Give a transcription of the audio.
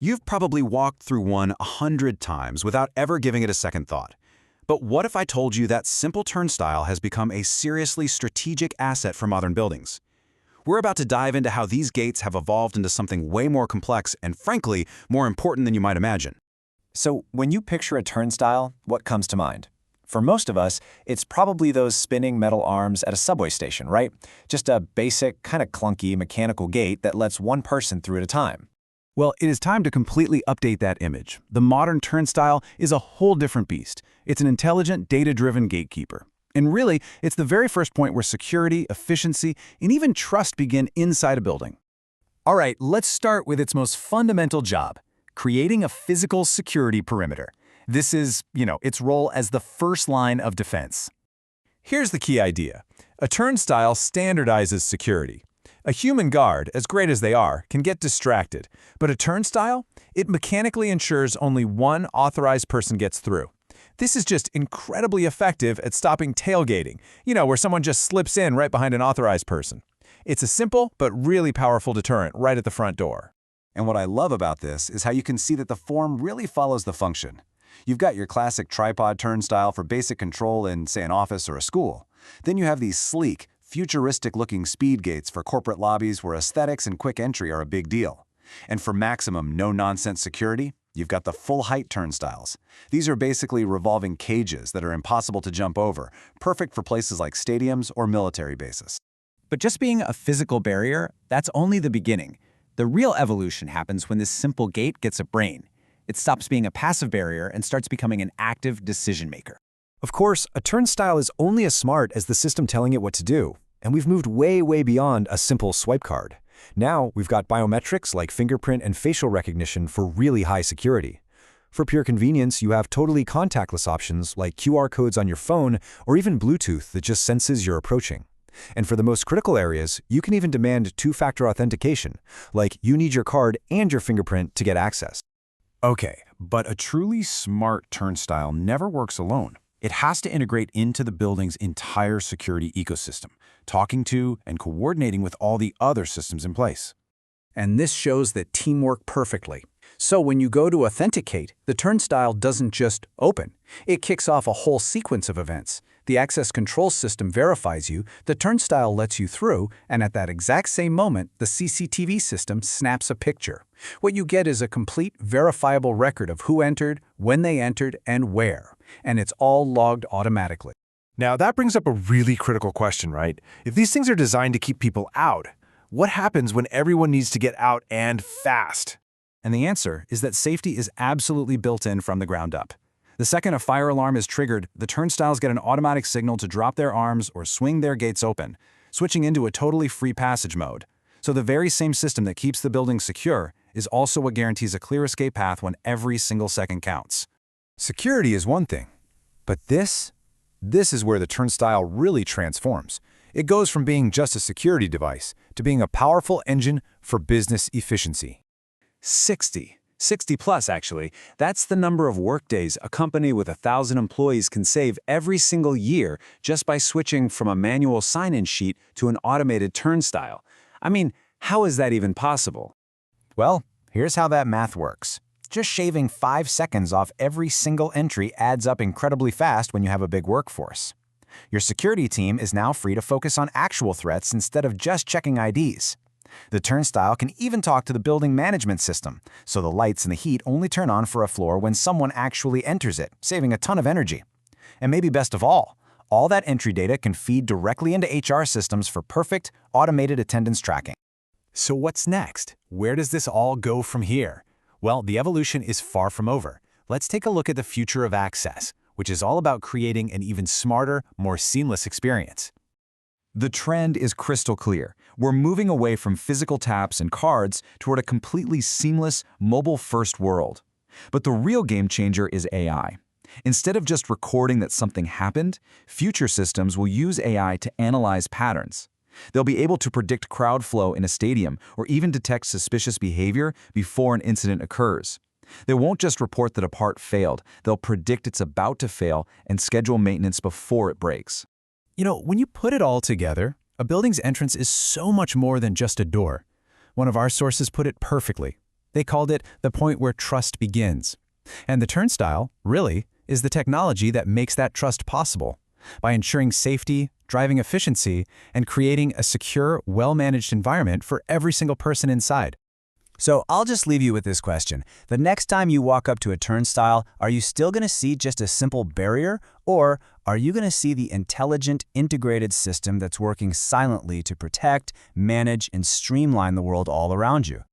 You've probably walked through one 100 times without ever giving it a second thought. But what if I told you that simple turnstile has become a seriously strategic asset for modern buildings? We're about to dive into how these gates have evolved into something way more complex and, frankly, more important than you might imagine. So, when you picture a turnstile, what comes to mind? For most of us, it's probably those spinning metal arms at a subway station, right? Just a basic, kind of clunky mechanical gate that lets one person through at a time. Well, it is time to completely update that image. The modern turnstile is a whole different beast. It's an intelligent, data-driven gatekeeper. And really, it's the very first point where security, efficiency, and even trust begin inside a building. All right, let's start with its most fundamental job, creating a physical security perimeter. This is, its role as the first line of defense. Here's the key idea. A turnstile standardizes security. A human guard, as great as they are, can get distracted, but a turnstile, it mechanically ensures only one authorized person gets through. This is just incredibly effective at stopping tailgating, where someone just slips in right behind an authorized person. It's a simple but really powerful deterrent right at the front door. And what I love about this is how you can see that the form really follows the function. You've got your classic tripod turnstile for basic control in, say, an office or a school. Then you have these sleek, futuristic-looking speed gates for corporate lobbies where aesthetics and quick entry are a big deal. And for maximum no-nonsense security, you've got the full-height turnstiles. These are basically revolving cages that are impossible to jump over, perfect for places like stadiums or military bases. But just being a physical barrier, that's only the beginning. The real evolution happens when this simple gate gets a brain. It stops being a passive barrier and starts becoming an active decision maker. Of course, a turnstile is only as smart as the system telling it what to do, and we've moved way, way beyond a simple swipe card. Now, we've got biometrics like fingerprint and facial recognition for really high security. For pure convenience, you have totally contactless options like QR codes on your phone or even Bluetooth that just senses you're approaching. And for the most critical areas, you can even demand two-factor authentication, like you need your card and your fingerprint to get access. Okay, but a truly smart turnstile never works alone. It has to integrate into the building's entire security ecosystem, talking to and coordinating with all the other systems in place. And this shows that teamwork perfectly. So when you go to authenticate, the turnstile doesn't just open. It kicks off a whole sequence of events. The access control system verifies you, the turnstile lets you through, and at that exact same moment, the CCTV system snaps a picture. What you get is a complete, verifiable record of who entered, when they entered, and where. And it's all logged automatically. Now, that brings up a really critical question, right? If these things are designed to keep people out, what happens when everyone needs to get out and fast? And the answer is that safety is absolutely built in from the ground up. The second a fire alarm is triggered, the turnstiles get an automatic signal to drop their arms or swing their gates open, switching into a totally free passage mode. So the very same system that keeps the building secure is also what guarantees a clear escape path when every single second counts. Security is one thing, but this is where the turnstile really transforms. It goes from being just a security device to being a powerful engine for business efficiency. 60 plus actually, that's the number of workdays a company with 1,000 employees can save every single year just by switching from a manual sign-in sheet to an automated turnstile. I mean, how is that even possible? Well, here's how that math works. Just shaving 5 seconds off every single entry adds up incredibly fast when you have a big workforce. Your security team is now free to focus on actual threats instead of just checking IDs. The turnstile can even talk to the building management system, so the lights and the heat only turn on for a floor when someone actually enters it, saving a ton of energy. And maybe best of all that entry data can feed directly into HR systems for perfect, automated attendance tracking. So what's next? Where does this all go from here? Well, the evolution is far from over. Let's take a look at the future of access, which is all about creating an even smarter, more seamless experience. The trend is crystal clear. We're moving away from physical taps and cards toward a completely seamless, mobile-first world. But the real game changer is AI. Instead of just recording that something happened, future systems will use AI to analyze patterns. They'll be able to predict crowd flow in a stadium or even detect suspicious behavior before an incident occurs. They won't just report that a part failed, they'll predict it's about to fail and schedule maintenance before it breaks. When you put it all together, a building's entrance is so much more than just a door. One of our sources put it perfectly. They called it the point where trust begins. And the turnstile, really, is the technology that makes that trust possible. By ensuring safety, driving efficiency, and creating a secure, well-managed environment for every single person inside. So I'll just leave you with this question. The next time you walk up to a turnstile, are you still going to see just a simple barrier, or are you going to see the intelligent, integrated system that's working silently to protect, manage, and streamline the world all around you?